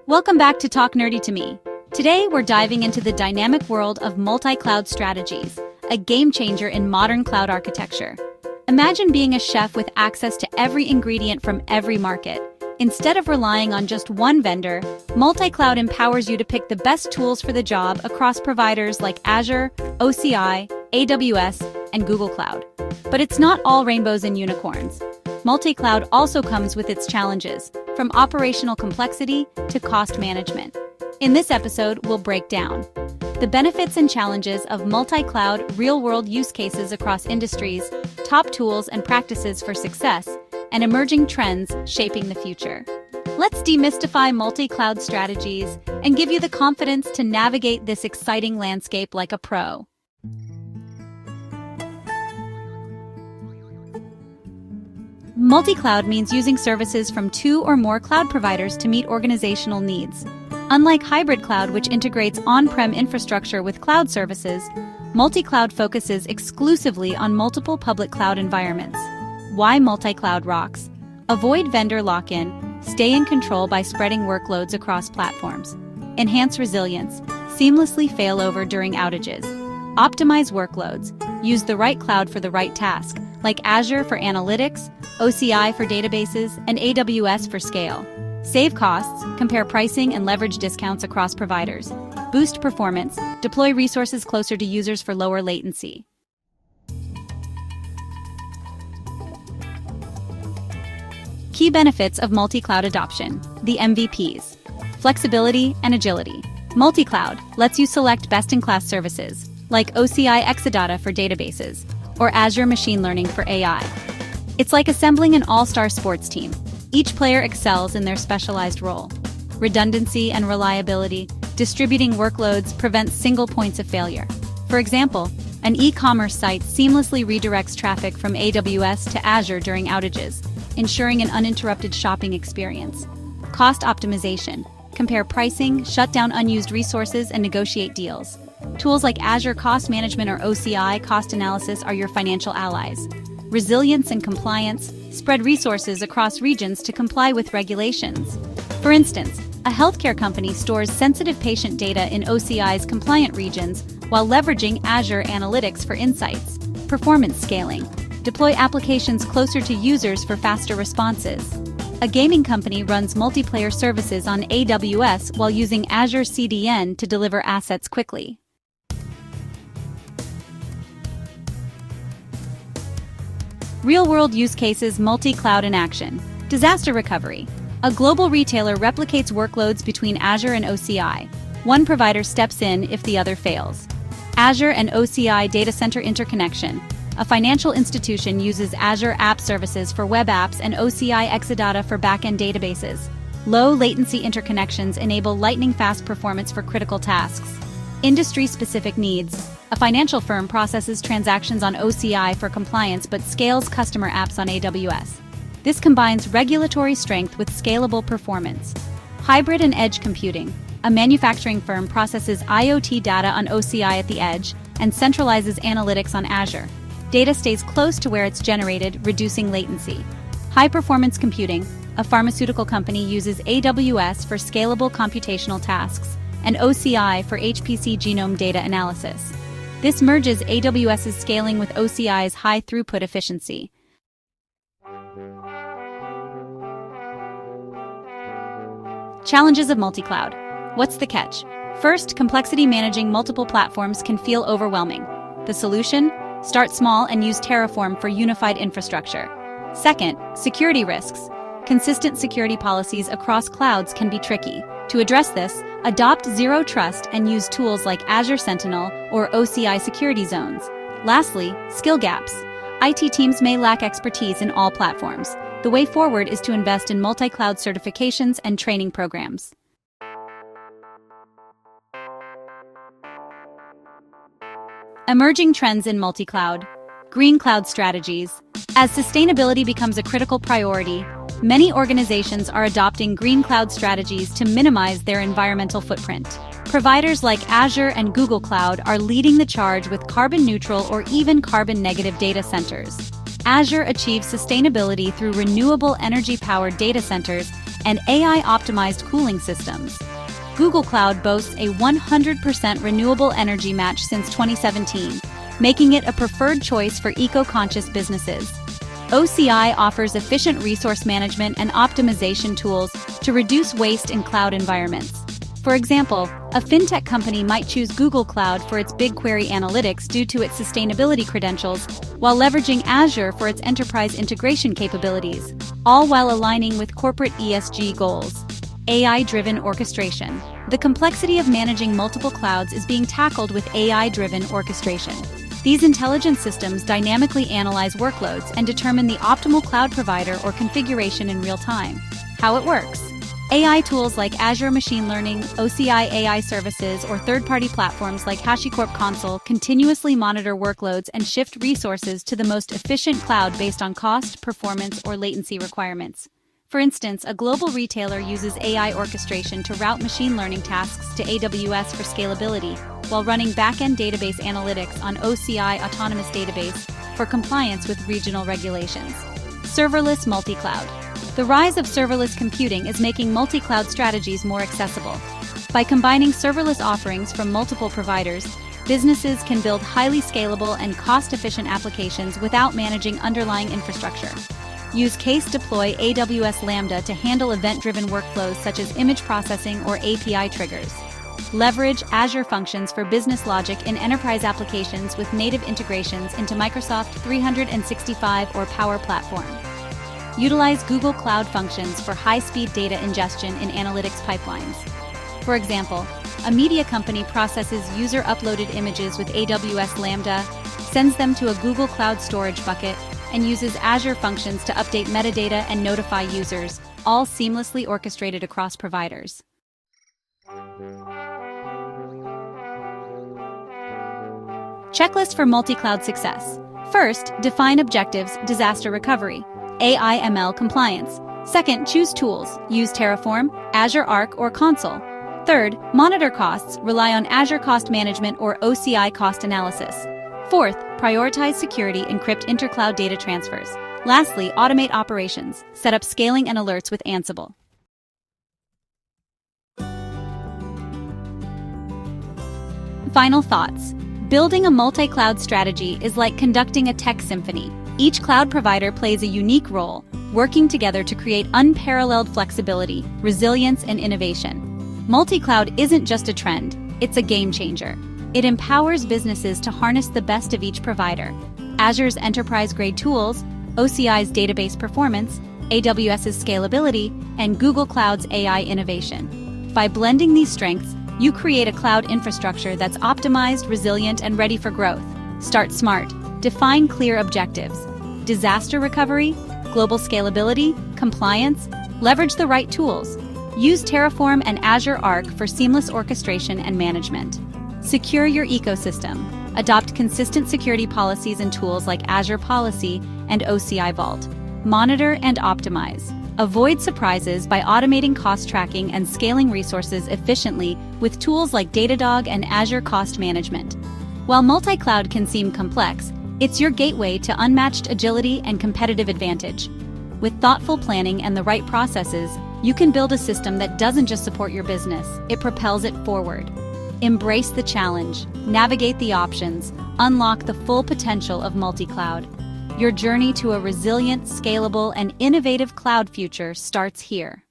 Welcome back to Talk Nerdy to Me. Today, we're diving into the dynamic world of multi-cloud strategies, a game changer in modern cloud architecture. Imagine being a chef with access to every ingredient from every market. Instead of relying on just one vendor, multi-cloud empowers you to pick the best tools for the job across providers like Azure, OCI, AWS, and Google Cloud. But it's not all rainbows and unicorns. Multi-cloud also comes with its challenges, from operational complexity to cost management. In this episode, we'll break down the benefits and challenges of multi-cloud real-world use cases across industries, top tools and practices for success, and emerging trends shaping the future. Let's demystify multi-cloud strategies and give you the confidence to navigate this exciting landscape like a pro. Multi-cloud means using services from two or more cloud providers to meet organizational needs. Unlike hybrid cloud, which integrates on-prem infrastructure with cloud services, multi-cloud focuses exclusively on multiple public cloud environments. Why multi-cloud rocks? Avoid vendor lock-in, stay in control by spreading workloads across platforms. Enhance resilience, seamlessly failover during outages. Optimize workloads, use the right cloud for the right task, like Azure for analytics, OCI for databases, and AWS for scale. Save costs, compare pricing and leverage discounts across providers. Boost performance, deploy resources closer to users for lower latency. Key benefits of multi-cloud adoption, the MVPs. Flexibility and agility. Multi-cloud lets you select best-in-class services, like OCI Exadata for databases, or Azure Machine Learning for AI. It's like assembling an all-star sports team. Each player excels in their specialized role. Redundancy and reliability. Distributing workloads prevents single points of failure. For example, an e-commerce site seamlessly redirects traffic from AWS to Azure during outages, ensuring an uninterrupted shopping experience. Cost optimization. Compare pricing, shut down unused resources, and negotiate deals. Tools like Azure Cost Management or OCI Cost Analysis are your financial allies. Resilience and compliance. Spread resources across regions to comply with regulations. For instance, a healthcare company stores sensitive patient data in OCI's compliant regions while leveraging Azure Analytics for insights. Performance scaling. Deploy applications closer to users for faster responses. A gaming company runs multiplayer services on AWS while using Azure CDN to deliver assets quickly. Real-world use cases, multi-cloud in action. Disaster recovery. A global retailer replicates workloads between Azure and OCI. One provider steps in if the other fails. Azure and OCI data center interconnection. A financial institution uses Azure App Services for web apps and OCI Exadata for backend databases. Low latency interconnections enable lightning-fast performance for critical tasks. Industry-specific needs. A financial firm processes transactions on OCI for compliance but scales customer apps on AWS. This combines regulatory strength with scalable performance. Hybrid and edge computing. A manufacturing firm processes IoT data on OCI at the edge and centralizes analytics on Azure. Data stays close to where it's generated, reducing latency. High-performance computing. A pharmaceutical company uses AWS for scalable computational tasks and OCI for HPC genome data analysis. This merges AWS's scaling with OCI's high-throughput efficiency. Challenges of multi-cloud. What's the catch? First, complexity. Managing multiple platforms can feel overwhelming. The solution? Start small and use Terraform for unified infrastructure. Second, security risks. Consistent security policies across clouds can be tricky. To address this, adopt Zero Trust and use tools like Azure Sentinel or OCI security zones. Lastly, skill gaps. IT teams may lack expertise in all platforms. The way forward is to invest in multi-cloud certifications and training programs. Emerging trends in multi-cloud. Green cloud strategies. As sustainability becomes a critical priority, many organizations are adopting green cloud strategies to minimize their environmental footprint. Providers like Azure and Google Cloud are leading the charge with carbon-neutral or even carbon-negative data centers. Azure achieves sustainability through renewable energy-powered data centers and AI-optimized cooling systems. Google Cloud boasts a 100% renewable energy match since 2017, making it a preferred choice for eco-conscious businesses. OCI offers efficient resource management and optimization tools to reduce waste in cloud environments. For example, a fintech company might choose Google Cloud for its BigQuery analytics due to its sustainability credentials, while leveraging Azure for its enterprise integration capabilities, all while aligning with corporate ESG goals. AI-driven orchestration. The complexity of managing multiple clouds is being tackled with AI-driven orchestration. These intelligent systems dynamically analyze workloads and determine the optimal cloud provider or configuration in real time. How it works. AI tools like Azure Machine Learning, OCI AI services, or third-party platforms like HashiCorp Console continuously monitor workloads and shift resources to the most efficient cloud based on cost, performance, or latency requirements. For instance, a global retailer uses AI orchestration to route machine learning tasks to AWS for scalability, while running back-end database analytics on OCI Autonomous Database for compliance with regional regulations. Serverless multi-cloud. The rise of serverless computing is making multi-cloud strategies more accessible. By combining serverless offerings from multiple providers, businesses can build highly scalable and cost-efficient applications without managing underlying infrastructure. Use Case Deploy AWS Lambda to handle event-driven workflows such as image processing or API triggers. Leverage Azure Functions for business logic in enterprise applications with native integrations into Microsoft 365 or Power Platform. Utilize Google Cloud Functions for high-speed data ingestion in analytics pipelines. For example, a media company processes user-uploaded images with AWS Lambda, sends them to a Google Cloud Storage bucket, and uses Azure Functions to update metadata and notify users, all seamlessly orchestrated across providers. Checklist for multi-cloud success. First, define objectives, disaster recovery, AI/ML compliance. Second, choose tools. Use Terraform, Azure Arc, or Console. Third, monitor costs. Rely on Azure Cost Management or OCI Cost Analysis. Fourth, prioritize security, encrypt intercloud data transfers. Lastly, automate operations. Set up scaling and alerts with Ansible. Final thoughts. Building a multi-cloud strategy is like conducting a tech symphony. Each cloud provider plays a unique role, working together to create unparalleled flexibility, resilience, and innovation. Multi-cloud isn't just a trend, it's a game changer. It empowers businesses to harness the best of each provider. Azure's enterprise-grade tools, OCI's database performance, AWS's scalability, and Google Cloud's AI innovation. By blending these strengths, you create a cloud infrastructure that's optimized, resilient, and ready for growth. Start smart. Define clear objectives. Disaster recovery, global scalability, compliance. Leverage the right tools. Use Terraform and Azure Arc for seamless orchestration and management. Secure your ecosystem. Adopt consistent security policies and tools like Azure Policy and OCI Vault. Monitor and optimize. Avoid surprises by automating cost tracking and scaling resources efficiently with tools like Datadog and Azure Cost Management. While multi-cloud can seem complex, it's your gateway to unmatched agility and competitive advantage. With thoughtful planning and the right processes, you can build a system that doesn't just support your business, it propels it forward. Embrace the challenge, navigate the options, unlock the full potential of multi-cloud. Your journey to a resilient, scalable, and innovative cloud future starts here.